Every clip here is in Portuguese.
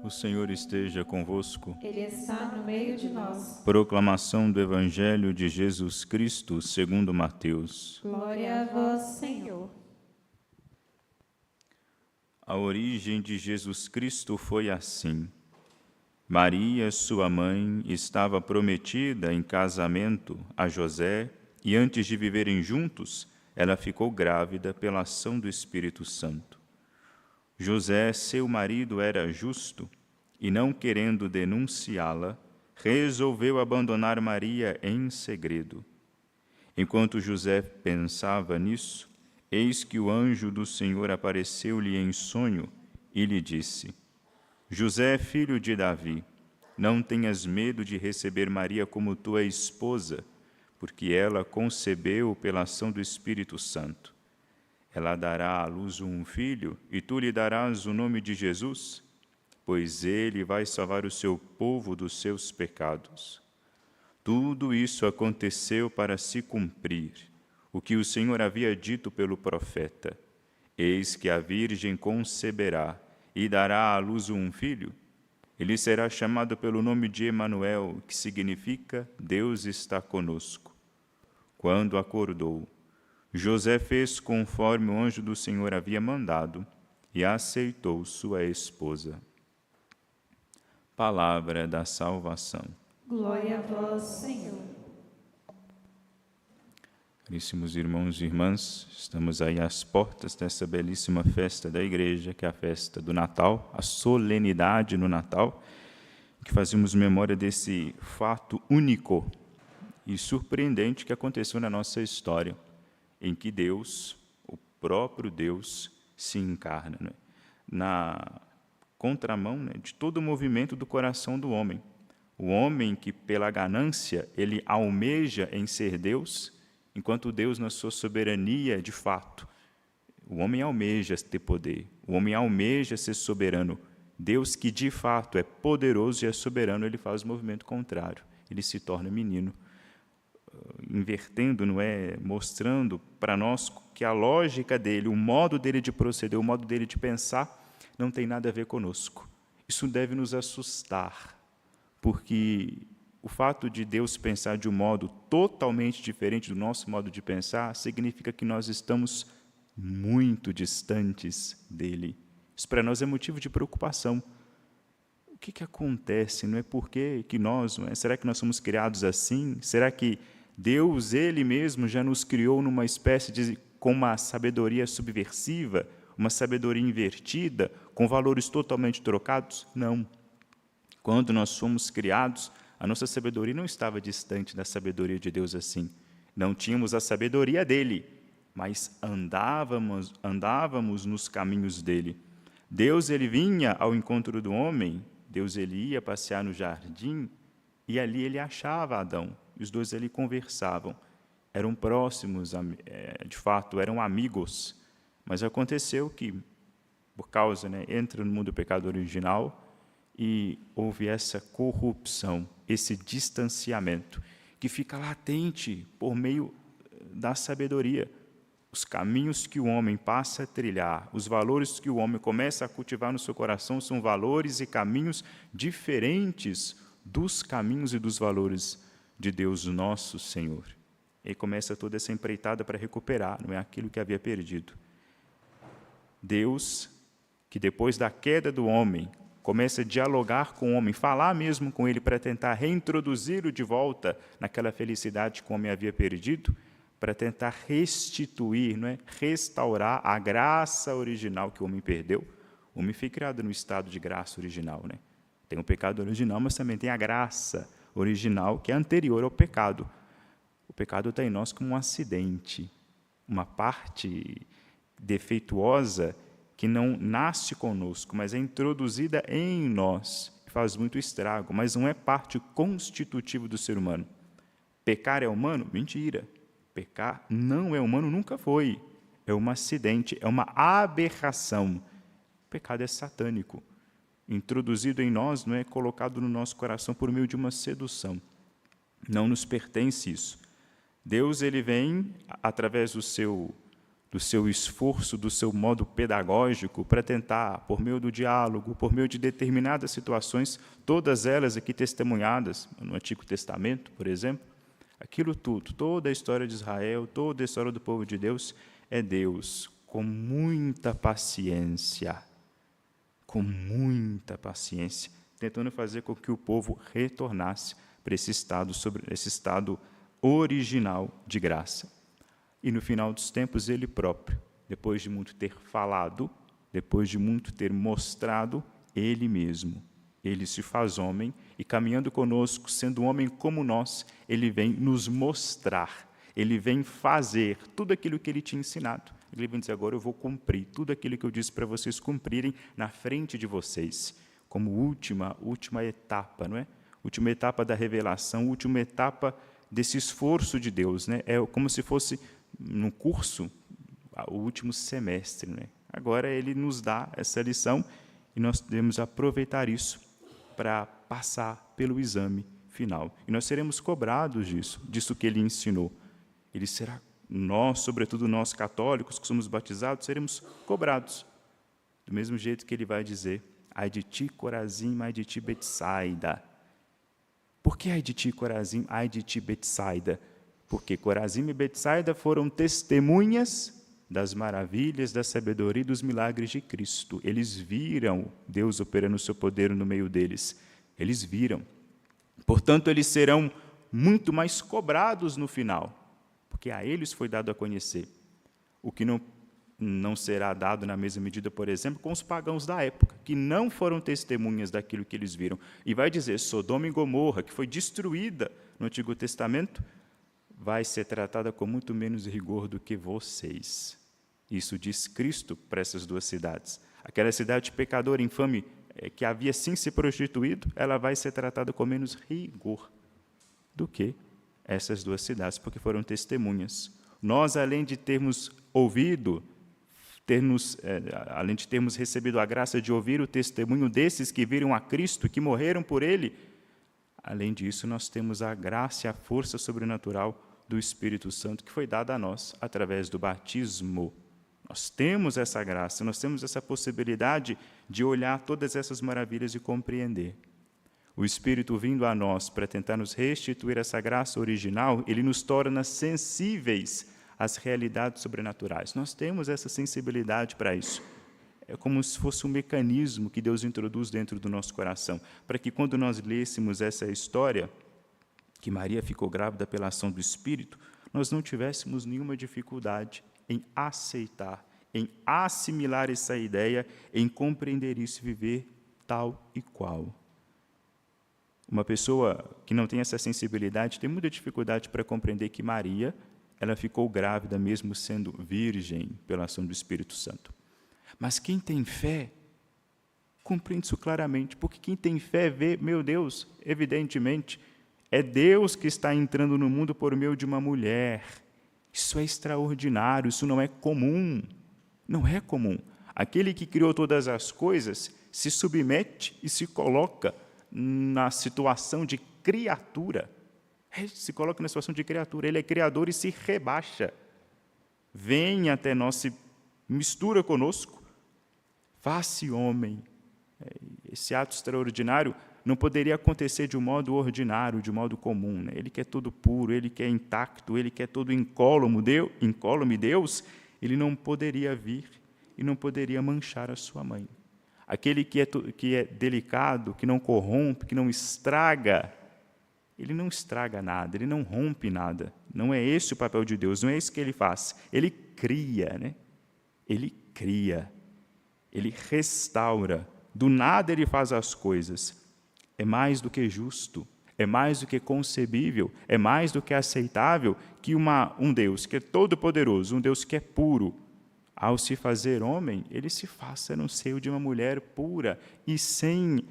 O Senhor esteja convosco. Ele está no meio de nós. Proclamação do Evangelho de Jesus Cristo, segundo Mateus. Glória a vós, Senhor. A origem de Jesus Cristo foi assim. Maria, sua mãe, estava prometida em casamento a José e antes de viverem juntos, ela ficou grávida pela ação do Espírito Santo. José, seu marido, era justo e, não querendo denunciá-la, resolveu abandonar Maria em segredo. Enquanto José pensava nisso, eis que o anjo do Senhor apareceu-lhe em sonho e lhe disse: José, filho de Davi, não tenhas medo de receber Maria como tua esposa, porque ela concebeu pela ação do Espírito Santo. Ela dará à luz um filho, e tu lhe darás o nome de Jesus, pois ele vai salvar o seu povo dos seus pecados. Tudo isso aconteceu para se cumprir o que o Senhor havia dito pelo profeta: Eis que a virgem conceberá e dará à luz um filho. Ele será chamado pelo nome de Emanuel, que significa Deus está conosco. Quando acordou, José fez conforme o anjo do Senhor havia mandado e aceitou sua esposa. Palavra da salvação. Glória a vós, Senhor. Caríssimos irmãos e irmãs, estamos aí às portas dessa belíssima festa da Igreja, que é a festa do Natal, a solenidade no Natal, que fazemos memória desse fato único e surpreendente que aconteceu na nossa história, em que Deus, o próprio Deus, se encarna, né? Na contramão, né, de todo o movimento do coração do homem. O homem que, pela ganância, ele almeja em ser Deus, enquanto Deus, na sua soberania, de fato, o homem almeja ter poder, o homem almeja ser soberano. Deus, que de fato é poderoso e é soberano, ele faz o movimento contrário, ele se torna menino, invertendo, não é, mostrando para nós que a lógica dele, o modo dele de proceder, o modo dele de pensar, não tem nada a ver conosco. Isso deve nos assustar, porque o fato de Deus pensar de um modo totalmente diferente do nosso modo de pensar significa que nós estamos muito distantes dele. Isso para nós é motivo de preocupação. O que acontece? Não é por que nós, não é? Será que nós somos criados assim? Será que Deus, Ele mesmo, já nos criou numa espécie de, com uma sabedoria subversiva, uma sabedoria invertida, com valores totalmente trocados? Não. Quando nós fomos criados, a nossa sabedoria não estava distante da sabedoria de Deus assim. Não tínhamos a sabedoria dele, mas andávamos nos caminhos dele. Deus, ele vinha ao encontro do homem, Deus, ele ia passear no jardim, e ali ele achava Adão, e os dois ali conversavam. Eram próximos, de fato, eram amigos, mas aconteceu que, por causa, né, entra no mundo o pecado original, e houve essa corrupção, esse distanciamento, que fica latente por meio da sabedoria. Os caminhos que o homem passa a trilhar, os valores que o homem começa a cultivar no seu coração são valores e caminhos diferentes dos caminhos e dos valores de Deus nosso Senhor. E aí começa toda essa empreitada para recuperar, não é, aquilo que havia perdido. Deus, que depois da queda do homem, começa a dialogar com o homem, falar mesmo com ele para tentar reintroduzi-lo de volta naquela felicidade que o homem havia perdido, para tentar restituir, não é? Restaurar a graça original que o homem perdeu. O homem foi criado no estado de graça original, né? Tem o pecado original, mas também tem a graça original, que é anterior ao pecado. O pecado está em nós como um acidente, uma parte defeituosa que não nasce conosco, mas é introduzida em nós, faz muito estrago, mas não é parte constitutiva do ser humano. Pecar é humano? Mentira. Pecar não é humano, nunca foi. É um acidente, é uma aberração. O pecado é satânico. Introduzido em nós, não é colocado no nosso coração por meio de uma sedução. Não nos pertence isso. Deus, ele vem através do do seu esforço, do seu modo pedagógico para tentar, por meio do diálogo, por meio de determinadas situações, todas elas aqui testemunhadas no Antigo Testamento, por exemplo, aquilo tudo, toda a história de Israel, toda a história do povo de Deus, é Deus com muita paciência, tentando fazer com que o povo retornasse para esse estado original de graça. E no final dos tempos, ele próprio, depois de muito ter falado, depois de muito ter mostrado, ele mesmo, ele se faz homem e caminhando conosco, sendo um homem como nós, ele vem nos mostrar, ele vem fazer tudo aquilo que ele tinha ensinado. Ele vem dizer, agora eu vou cumprir tudo aquilo que eu disse para vocês cumprirem na frente de vocês, como última etapa, não é? Última etapa da revelação, última etapa desse esforço de Deus, né? É como se fosse no curso, o último semestre, né? Agora ele nos dá essa lição e nós devemos aproveitar isso para passar pelo exame final. E nós seremos cobrados disso que ele ensinou. Ele será, nós, sobretudo nós católicos que somos batizados, seremos cobrados. Do mesmo jeito que ele vai dizer, ai de ti, Corazim, ai de ti, Betsaida. Por que ai de ti, Corazim, ai de ti, Betsaida? Porque Corazim e Betsaida foram testemunhas das maravilhas, da sabedoria e dos milagres de Cristo. Eles viram Deus operando o seu poder no meio deles. Eles viram. Portanto, eles serão muito mais cobrados no final, porque a eles foi dado a conhecer. O que não será dado na mesma medida, por exemplo, com os pagãos da época, que não foram testemunhas daquilo que eles viram. E vai dizer, Sodoma e Gomorra, que foi destruída no Antigo Testamento, vai ser tratada com muito menos rigor do que vocês. Isso diz Cristo para essas duas cidades. Aquela cidade pecadora, infame, que havia sim se prostituído, ela vai ser tratada com menos rigor do que essas duas cidades, porque foram testemunhas. Nós, além de termos ouvido, além de termos recebido a graça de ouvir o testemunho desses que viram a Cristo, que morreram por Ele, além disso, nós temos a graça e a força sobrenatural do Espírito Santo que foi dada a nós através do batismo. Nós temos essa graça, nós temos essa possibilidade de olhar todas essas maravilhas e compreender. O Espírito vindo a nós para tentar nos restituir essa graça original, ele nos torna sensíveis às realidades sobrenaturais. Nós temos essa sensibilidade para isso. É como se fosse um mecanismo que Deus introduz dentro do nosso coração, para que quando nós lêssemos essa história, que Maria ficou grávida pela ação do Espírito, nós não tivéssemos nenhuma dificuldade em aceitar, em assimilar essa ideia, em compreender isso e viver tal e qual. Uma pessoa que não tem essa sensibilidade tem muita dificuldade para compreender que Maria, ela ficou grávida mesmo sendo virgem pela ação do Espírito Santo. Mas quem tem fé compreende isso claramente, porque quem tem fé vê, meu Deus, evidentemente, é Deus que está entrando no mundo por meio de uma mulher. Isso é extraordinário, isso não é comum. Não é comum. Aquele que criou todas as coisas se submete e se coloca na situação de criatura. Se coloca na situação de criatura. Ele é criador e se rebaixa. Vem até nós, se mistura conosco, faz-se homem. Esse ato extraordinário não poderia acontecer de um modo ordinário, de um modo comum, né? Ele que é todo puro, ele que é intacto, ele que é todo incólume, Deus, ele não poderia vir e não poderia manchar a sua mãe. Aquele que é delicado, que não corrompe, que não estraga, ele não estraga nada, ele não rompe nada. Não é esse o papel de Deus, não é isso que ele faz. Ele cria, né? Ele cria, ele restaura. Do nada ele faz as coisas. É mais do que justo, é mais do que concebível, é mais do que aceitável que um Deus que é todo-poderoso, um Deus que é puro, ao se fazer homem, ele se faça no seio de uma mulher pura e sem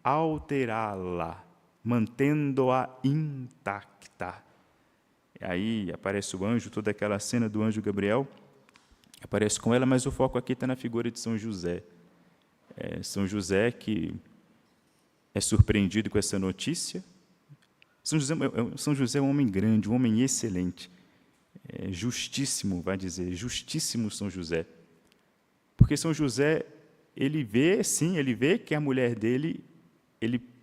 alterá-la, mantendo-a intacta. E aí aparece o anjo, toda aquela cena do anjo Gabriel, aparece com ela, mas o foco aqui está na figura de São José. São José que é surpreendido com essa notícia. São José é um homem grande, um homem excelente. justíssimo, vai dizer, justíssimo São José. Porque São José, ele vê que a mulher dele,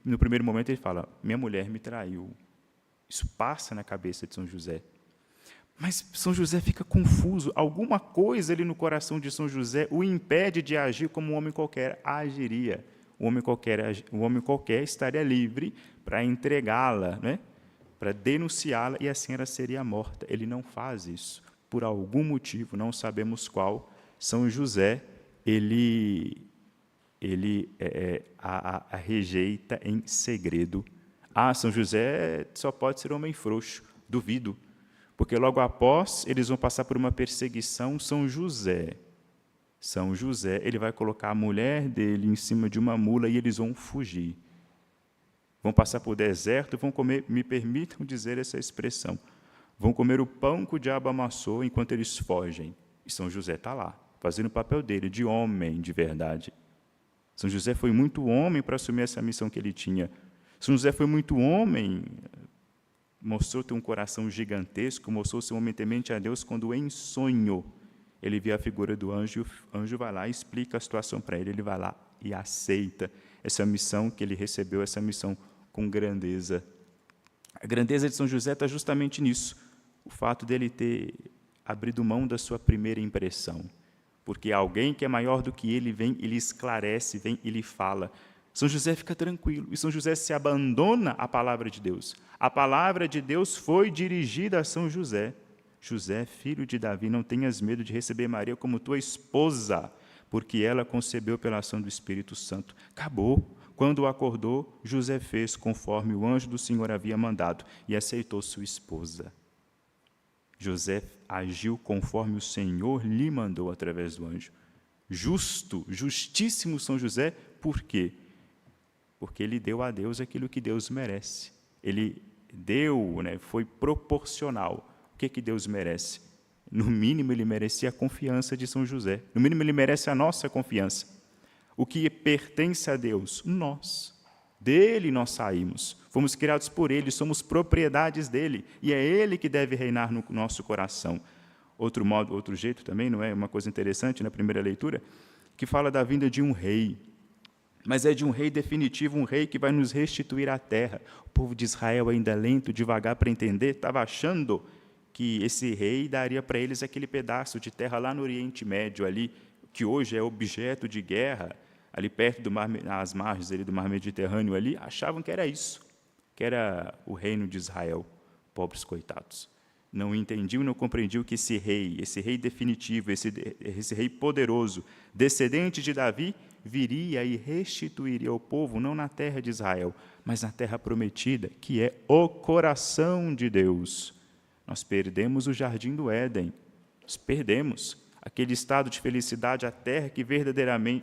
no primeiro momento ele fala, minha mulher me traiu. Isso passa na cabeça de São José. Mas São José fica confuso. Alguma coisa ali no coração de São José o impede de agir como um homem qualquer agiria. Um homem qualquer estaria livre para entregá-la, né? Para denunciá-la, e assim ela seria morta. Ele não faz isso. Por algum motivo, não sabemos qual, São José, ele a rejeita em segredo. São José só pode ser homem frouxo. Duvido. Porque logo após eles vão passar por uma perseguição. São José, ele vai colocar a mulher dele em cima de uma mula e eles vão fugir. Vão passar por deserto, vão comer, me permitam dizer essa expressão, vão comer o pão que o diabo amassou enquanto eles fogem. E São José está lá, fazendo o papel dele, de homem de verdade. São José foi muito homem para assumir essa missão que ele tinha. São José foi muito homem, mostrou ter um coração gigantesco, mostrou ser um homem temente a Deus, quando em sonho ele vê a figura do anjo, o anjo vai lá e explica a situação para ele, ele vai lá e aceita essa missão que ele recebeu, essa missão com grandeza. A grandeza de São José está justamente nisso, o fato dele ter abrido mão da sua primeira impressão, porque alguém que é maior do que ele vem, ele esclarece, vem e lhe fala. São José fica tranquilo, e São José se abandona à palavra de Deus. A palavra de Deus foi dirigida a São José. José, filho de Davi, não tenhas medo de receber Maria como tua esposa, porque ela concebeu pela ação do Espírito Santo. Acabou. Quando acordou, José fez conforme o anjo do Senhor havia mandado e aceitou sua esposa. José agiu conforme o Senhor lhe mandou através do anjo. Justíssimo São José, por quê? Porque ele deu a Deus aquilo que Deus merece. Ele deu, foi proporcional. O que Deus merece? No mínimo, ele merecia a confiança de São José. No mínimo, ele merece a nossa confiança. O que pertence a Deus? Nós. Dele nós saímos. Fomos criados por Ele, somos propriedades dele. E é Ele que deve reinar no nosso coração. Outro jeito também, não é? Uma coisa interessante na primeira leitura, que fala da vinda de um rei. Mas é de um rei definitivo, um rei que vai nos restituir a terra. O povo de Israel, ainda lento, devagar para entender, estava achando que esse rei daria para eles aquele pedaço de terra lá no Oriente Médio, ali, que hoje é objeto de guerra, ali perto às margens ali do Mar Mediterrâneo, ali, achavam que era isso, que era o reino de Israel. Pobres coitados. Não entendiam, não compreendiam que esse rei definitivo, esse rei poderoso, descendente de Davi, viria e restituiria o povo, não na terra de Israel, mas na terra prometida, que é o coração de Deus. Nós perdemos o jardim do Éden, nós perdemos aquele estado de felicidade, a terra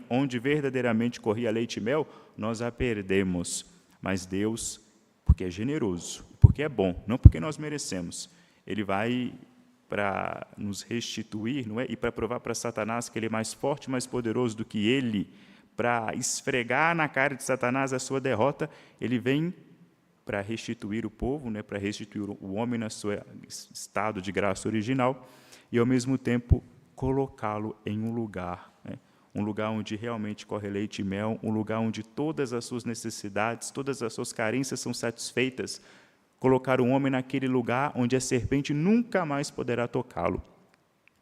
onde verdadeiramente corria leite e mel, nós a perdemos. Mas Deus, porque é generoso, porque é bom, não porque nós merecemos, Ele vai para nos restituir, não é? E para provar para Satanás que ele é mais forte, mais poderoso do que ele, para esfregar na cara de Satanás a sua derrota, ele vem para restituir o povo, né? Para restituir o homem no seu estado de graça original e, ao mesmo tempo, colocá-lo em um lugar, né? Um lugar onde realmente corre leite e mel, um lugar onde todas as suas necessidades, todas as suas carências são satisfeitas. Colocar o homem naquele lugar onde a serpente nunca mais poderá tocá-lo,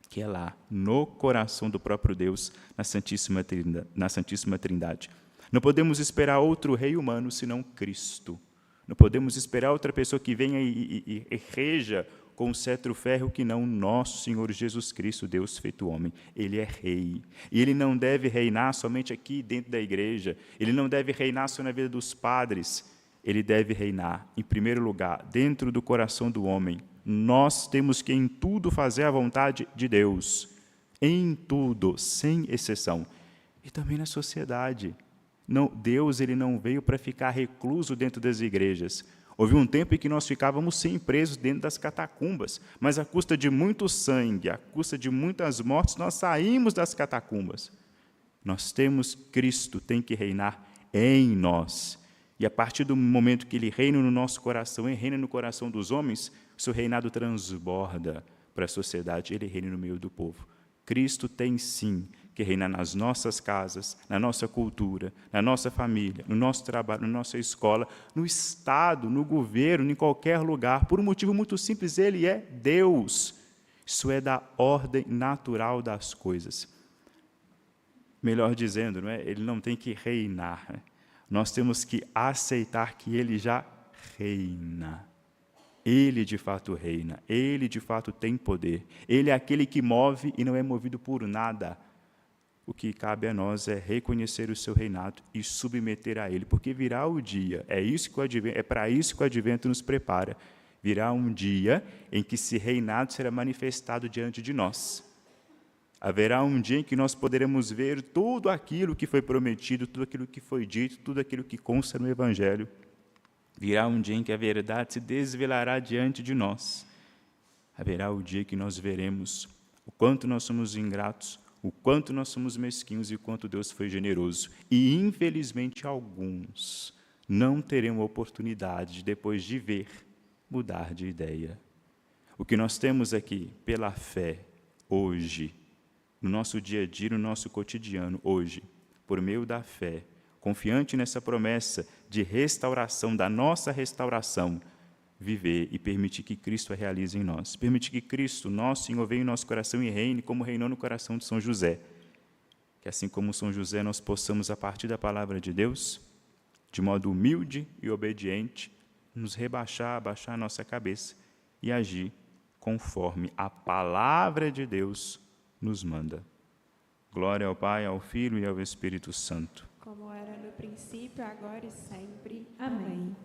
que é lá, no coração do próprio Deus, na Santíssima Trindade. Não podemos esperar outro rei humano senão Cristo. Não podemos esperar outra pessoa que venha e reja com o cetro férreo que não nosso Senhor Jesus Cristo, Deus feito homem. Ele é rei. E ele não deve reinar somente aqui dentro da igreja. Ele não deve reinar só na vida dos padres. Ele deve reinar, em primeiro lugar, dentro do coração do homem. Nós temos que, em tudo, fazer a vontade de Deus. Em tudo, sem exceção. E também na sociedade. Não, Deus ele não veio para ficar recluso dentro das igrejas. Houve um tempo em que nós ficávamos sempre presos dentro das catacumbas, mas à custa de muito sangue, à custa de muitas mortes, nós saímos das catacumbas. Nós temos Cristo, tem que reinar em nós. E a partir do momento que Ele reina no nosso coração e reina no coração dos homens, o seu reinado transborda para a sociedade, Ele reine no meio do povo. Cristo tem sim que reinar nas nossas casas, na nossa cultura, na nossa família, no nosso trabalho, na nossa escola, no Estado, no governo, em qualquer lugar, por um motivo muito simples: Ele é Deus. Isso é da ordem natural das coisas. Melhor dizendo, não é? Ele não tem que reinar. Nós temos que aceitar que Ele já reina. Ele de fato reina, Ele de fato tem poder. Ele é aquele que move e não é movido por nada. O que cabe a nós é reconhecer o seu reinado e submeter a Ele, porque virá o dia, é para isso que o advento nos prepara. Virá um dia em que esse reinado será manifestado diante de nós. Haverá um dia em que nós poderemos ver tudo aquilo que foi prometido, tudo aquilo que foi dito, tudo aquilo que consta no Evangelho. Virá um dia em que a verdade se desvelará diante de nós. Haverá o dia que nós veremos o quanto nós somos ingratos, o quanto nós somos mesquinhos e o quanto Deus foi generoso. E, infelizmente, alguns não terão a oportunidade de, depois de ver, mudar de ideia. O que nós temos aqui, pela fé, hoje, no nosso dia a dia, no nosso cotidiano, hoje, por meio da fé, confiante nessa promessa de restauração, da nossa restauração, viver e permitir que Cristo a realize em nós. Permitir que Cristo, nosso Senhor, venha em nosso coração e reine como reinou no coração de São José. Que assim como São José nós possamos, a partir da palavra de Deus, de modo humilde e obediente, nos rebaixar, abaixar a nossa cabeça e agir conforme a palavra de Deus nos manda. Glória ao Pai, ao Filho e ao Espírito Santo. Como era no princípio, agora e sempre. Amém.